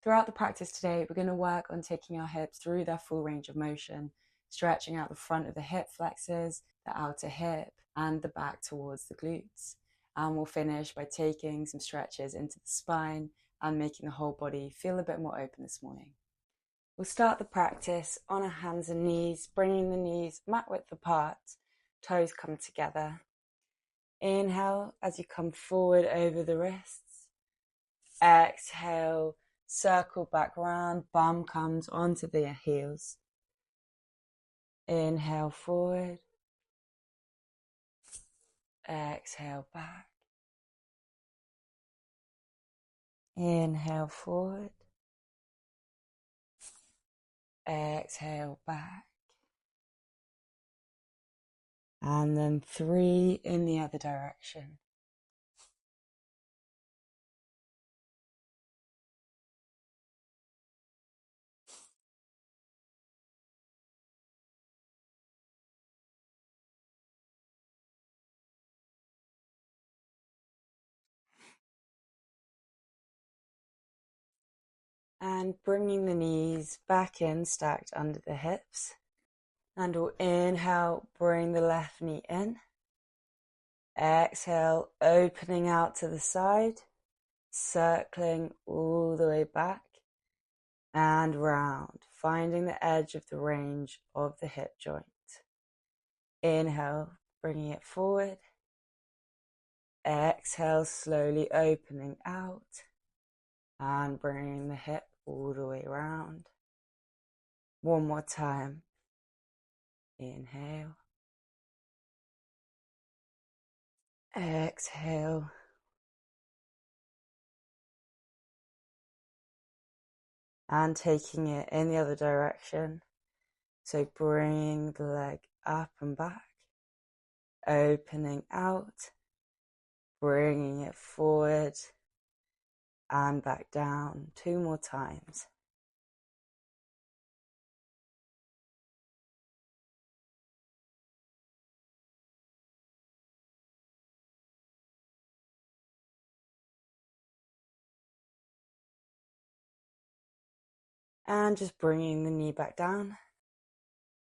Throughout the practice today, we're going to work on taking our hips through their full range of motion, stretching out the front of the hip flexors, the outer hip, and the back towards the glutes. And we'll finish by taking some stretches into the spine and making the whole body feel a bit more open this morning. We'll start the practice on our hands and knees, bringing the knees mat width apart, toes come together. Inhale as you come forward over the wrists. Exhale, circle back round, bum comes onto the heels. Inhale forward. Exhale back. Inhale forward. Exhale back. And then 3 in the other direction. And bringing the knees back in, stacked under the hips. And we'll inhale, bring the left knee in. Exhale, opening out to the side, circling all the way back and round, finding the edge of the range of the hip joint. Inhale, bringing it forward. Exhale, slowly opening out and bringing the hip all the way around. One more time. Inhale. Exhale. And taking it in the other direction. So bring the leg up and back, opening out, bringing it forward and back down 2 more times. And just bringing the knee back down.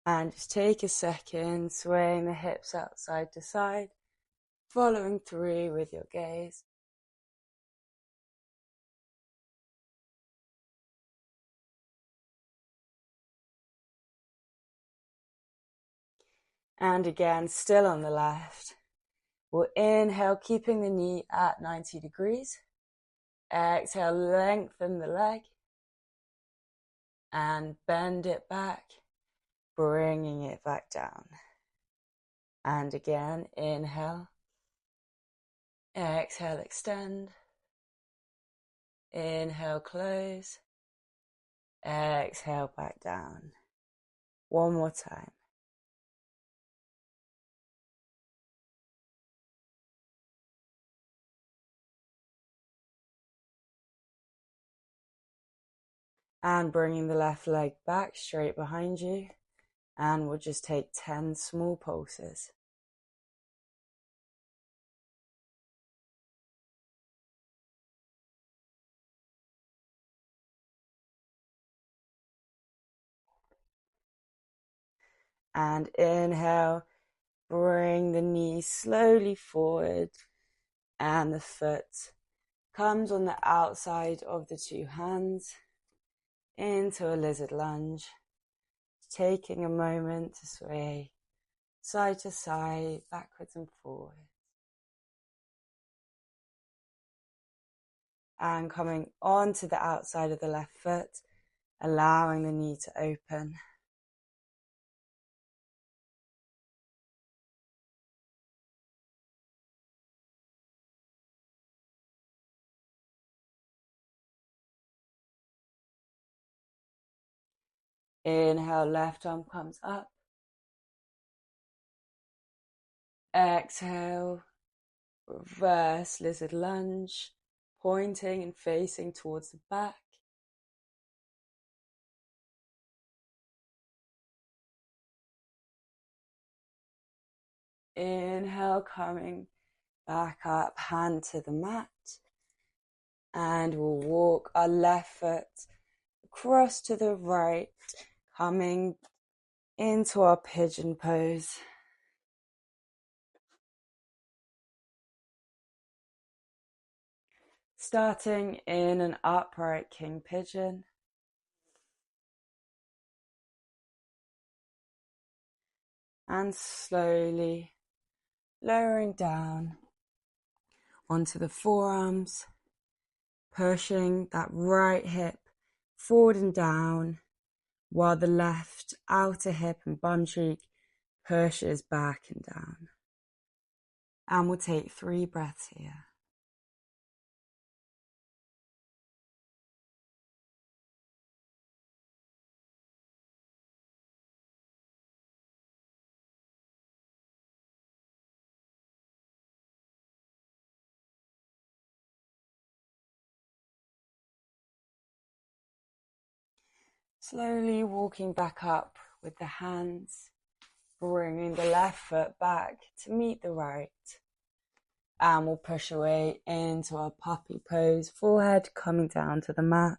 And just take a second, swaying the hips out side to side, following through with your gaze. And again, still on the left. We'll inhale, keeping the knee at 90 degrees. Exhale, lengthen the leg. And bend it back, bringing it back down. And again, inhale. Exhale, extend. Inhale, close. Exhale, back down. One more time. And bringing the left leg back straight behind you. And we'll just take 10 small pulses. And inhale, bring the knee slowly forward and the foot comes on the outside of the 2 hands into a lizard lunge, taking a moment to sway side to side, backwards and forwards. And coming onto the outside of the left foot, allowing the knee to open. Inhale, left arm comes up. Exhale, reverse lizard lunge, pointing and facing towards the back. Inhale, coming back up, hand to the mat. And we'll walk our left foot across to the right, coming into our pigeon pose. Starting in an upright king pigeon. And slowly lowering down onto the forearms, pushing that right hip forward and down, while the left outer hip and bum cheek pushes back and down. And we'll take 3 breaths here. Slowly walking back up with the hands, bringing the left foot back to meet the right. And we'll push away into our puppy pose, forehead coming down to the mat.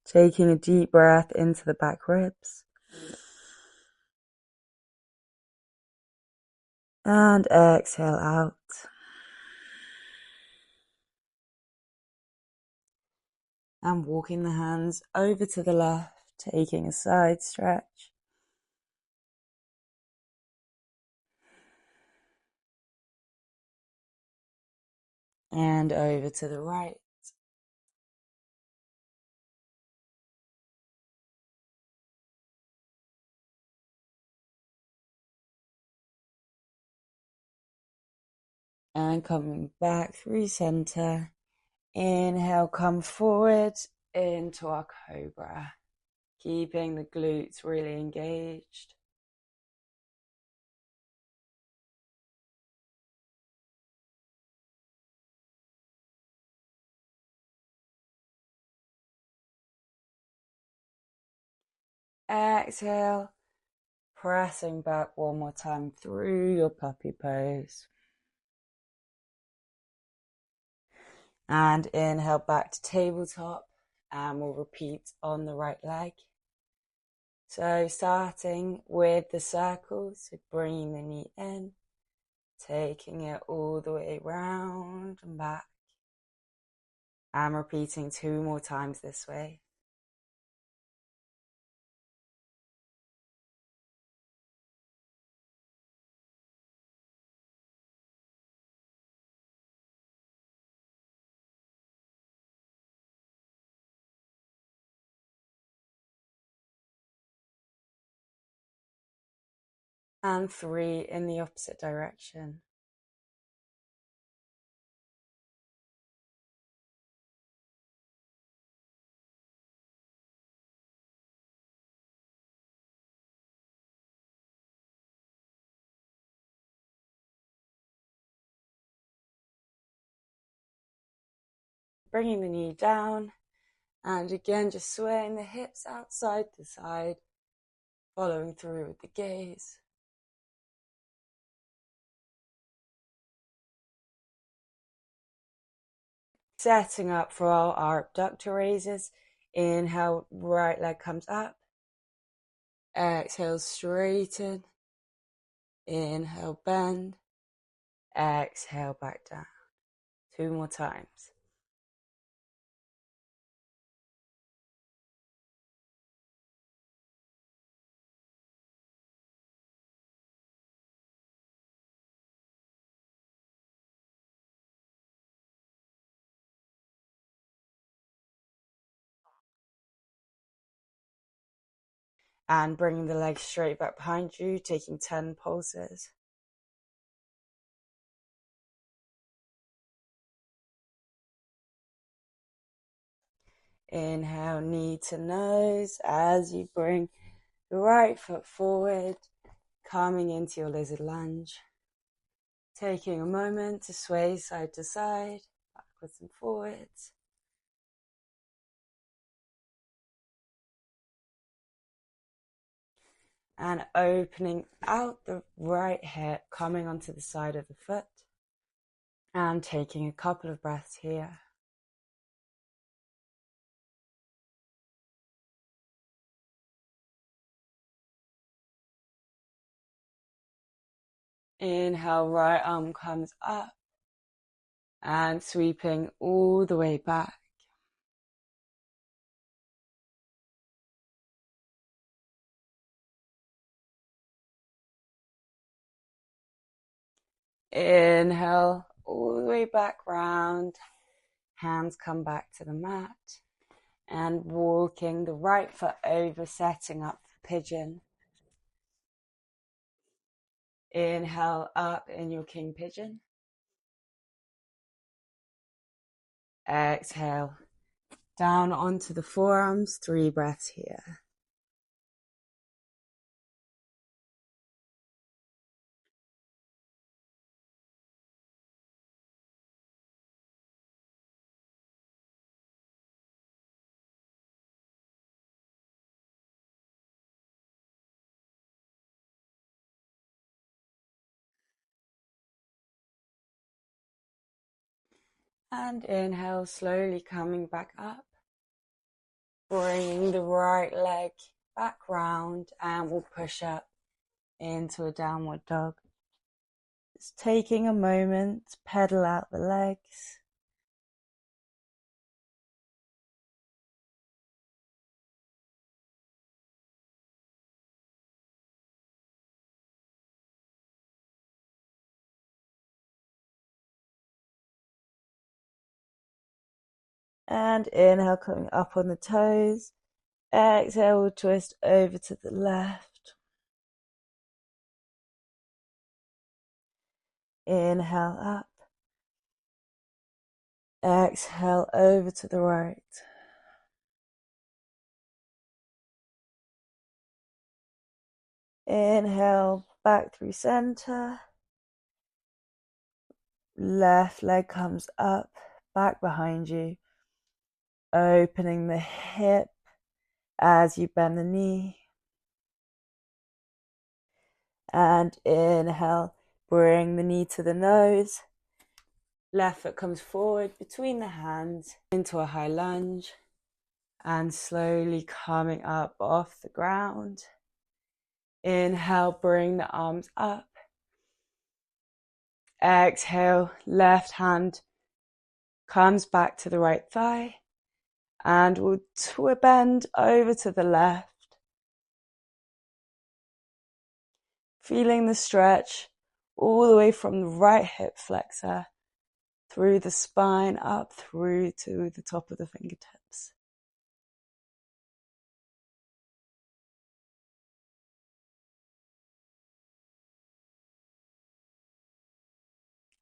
Taking a deep breath into the back ribs. And exhale out. And walking the hands over to the left, taking a side stretch. And over to the right. And coming back through center. Inhale, come forward into our cobra. Keeping the glutes really engaged. Exhale, pressing back one more time through your puppy pose. And inhale back to tabletop, and we'll repeat on the right leg. So starting with the circles, so bringing the knee in, taking it all the way round and back, and repeating 2 more times this way. And 3 in the opposite direction. Bringing the knee down, and again just swaying the hips outside to side, following through with the gaze. Setting up for our abductor raises. Inhale, right leg comes up. Exhale, straighten. Inhale, bend. Exhale, back down. 2 more times. And bringing the legs straight back behind you, taking 10 pulses. Inhale, knee to nose as you bring the right foot forward, coming into your lizard lunge. Taking a moment to sway side to side, backwards and forwards. And opening out the right hip, coming onto the side of the foot. And taking a couple of breaths here. Inhale, right arm comes up and sweeping all the way back. Inhale, all the way back round. Hands come back to the mat. And walking the right foot over, setting up for pigeon. Inhale up in your king pigeon. Exhale down onto the forearms, 3 breaths here. And inhale, slowly coming back up. Bringing the right leg back round and we'll push up into a downward dog. Just taking a moment to pedal out the legs. And inhale, coming up on the toes. Exhale, we'll twist over to the left. Inhale up. Exhale over to the right. Inhale back through center. Left leg comes up, back behind you. Opening the hip as you bend the knee. And inhale, bring the knee to the nose. Left foot comes forward between the hands into a high lunge. And slowly coming up off the ground. Inhale, bring the arms up. Exhale, left hand comes back to the right thigh. And we'll bend over to the left. Feeling the stretch all the way from the right hip flexor through the spine up through to the top of the fingertips.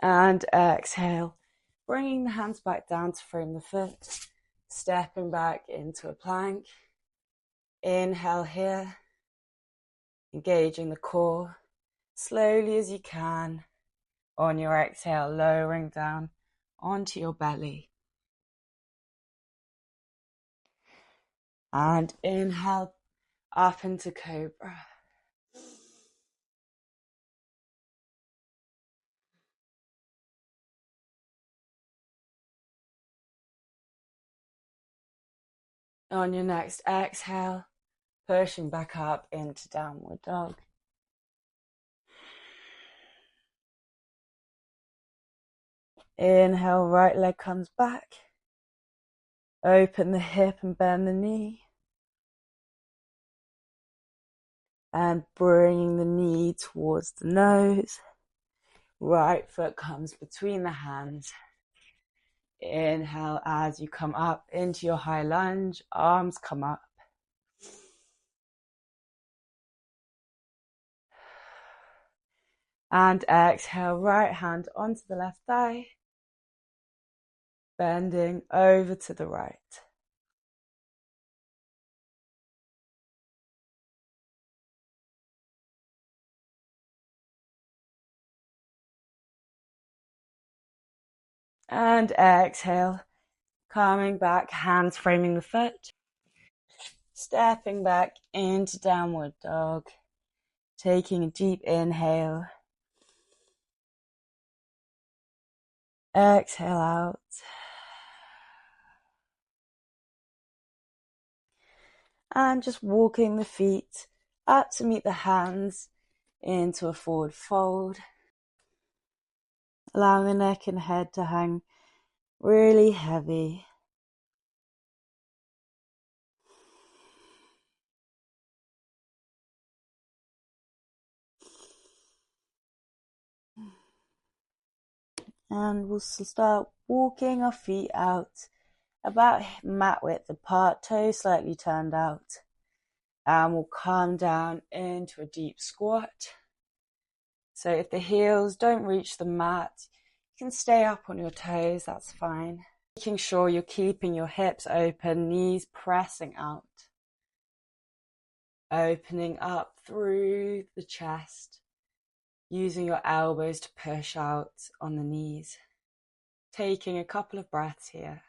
And exhale, bringing the hands back down to frame the foot, stepping back into a plank. Inhale here, engaging the core, slowly as you can. On your exhale, lowering down onto your belly. And inhale up into cobra. On your next exhale, pushing back up into downward dog. Inhale, right leg comes back. Open the hip and bend the knee. And bringing the knee towards the nose. Right foot comes between the hands. Inhale as you come up into your high lunge, arms come up. And exhale, right hand onto the left thigh. Bending over to the right. And exhale, coming back, hands framing the foot. Stepping back into downward dog. Taking a deep inhale. Exhale out. And just walking the feet up to meet the hands into a forward fold. allowing the neck and head to hang really heavy. And we'll start walking our feet out about mat width apart, toes slightly turned out. And we'll come down into a deep squat. So if the heels don't reach the mat, you can stay up on your toes, that's fine. Making sure you're keeping your hips open, knees pressing out. Opening up through the chest, using your elbows to push out on the knees. Taking a couple of breaths here.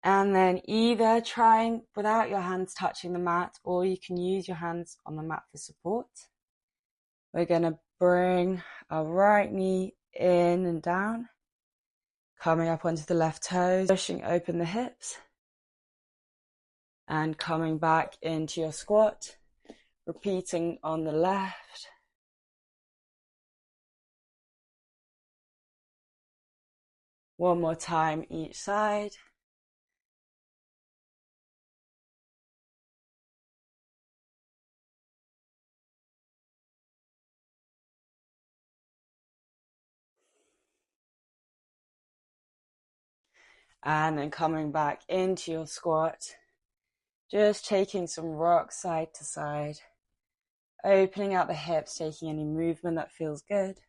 And then either trying without your hands touching the mat, or you can use your hands on the mat for support. We're going to bring our right knee in and down, coming up onto the left toes, pushing open the hips, and coming back into your squat, repeating on the left. One more time each side. And then coming back into your squat, just taking some rock side to side, opening out the hips, taking any movement that feels good.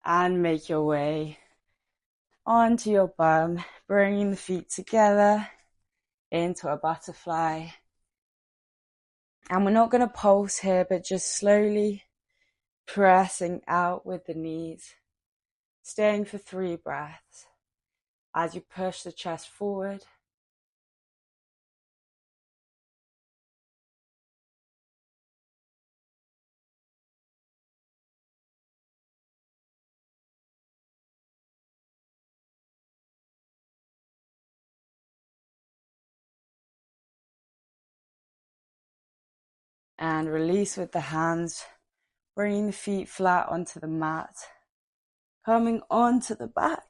And make your way onto your bum, bringing the feet together into a butterfly. And we're not going to pulse here, but just slowly pressing out with the knees, staying for 3 breaths as you push the chest forward. And release with the hands, bringing the feet flat onto the mat, coming onto the back.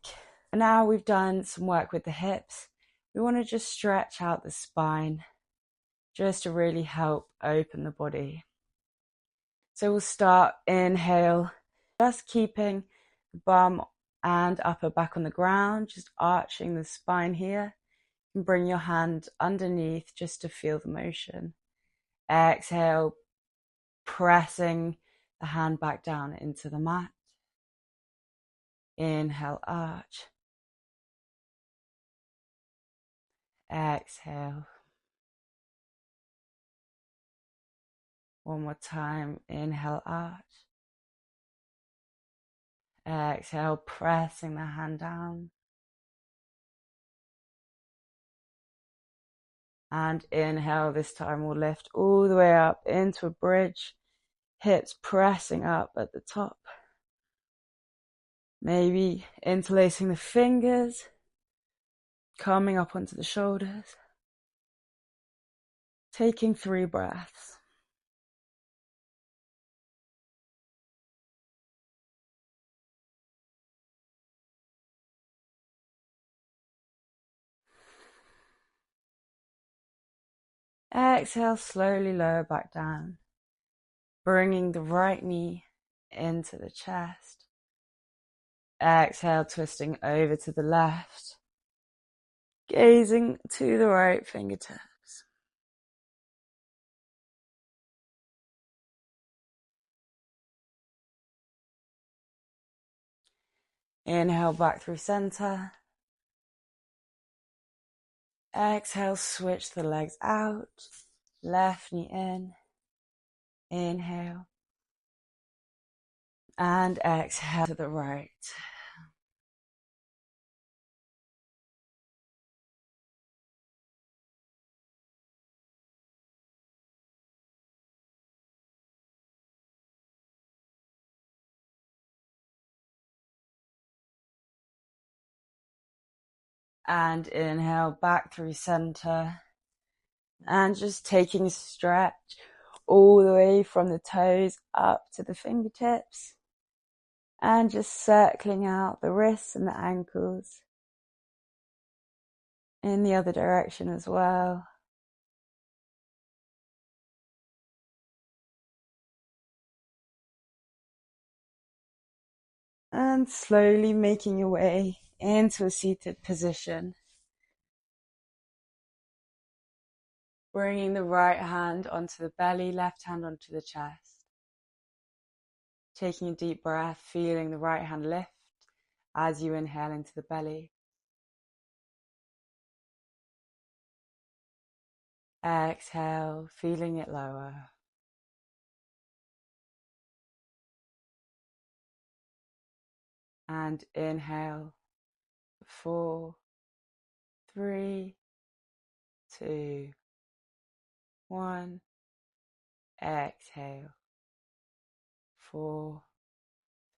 And now we've done some work with the hips. We want to just stretch out the spine, just to really help open the body. So we'll start, inhale, just keeping the bum and upper back on the ground, just arching the spine here. And bring your hand underneath just to feel the motion. Exhale, pressing the hand back down into the mat. Inhale, arch. Exhale. One more time. Inhale, arch. Exhale, pressing the hand down. And inhale, this time we'll lift all the way up into a bridge. Hips pressing up at the top. Maybe interlacing the fingers. Coming up onto the shoulders. Taking 3 breaths. Exhale, slowly lower back down. Bringing the right knee into the chest. Exhale, twisting over to the left. Gazing to the right fingertips. Inhale back through center. Exhale, switch the legs out. Left knee in. Inhale. And exhale to the right. And inhale back through center. And just taking a stretch all the way from the toes up to the fingertips. And just circling out the wrists and the ankles in the other direction as well. And slowly making your way into a seated position. Bringing the right hand onto the belly, left hand onto the chest. Taking a deep breath, feeling the right hand lift as you inhale into the belly. Exhale, feeling it lower. And inhale, 4, 3, 2, 1. Exhale, 4,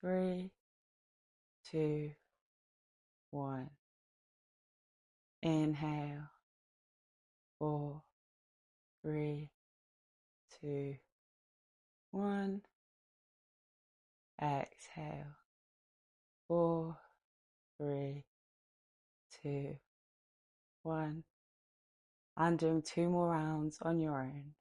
3, 2, 1. Inhale, 4, 3, 2, 1. Exhale, 4, 3, 2, 1. And doing 2 more rounds on your own.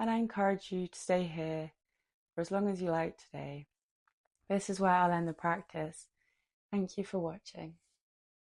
And I encourage you to stay here for as long as you like today. This is where I'll end the practice. Thank you for watching.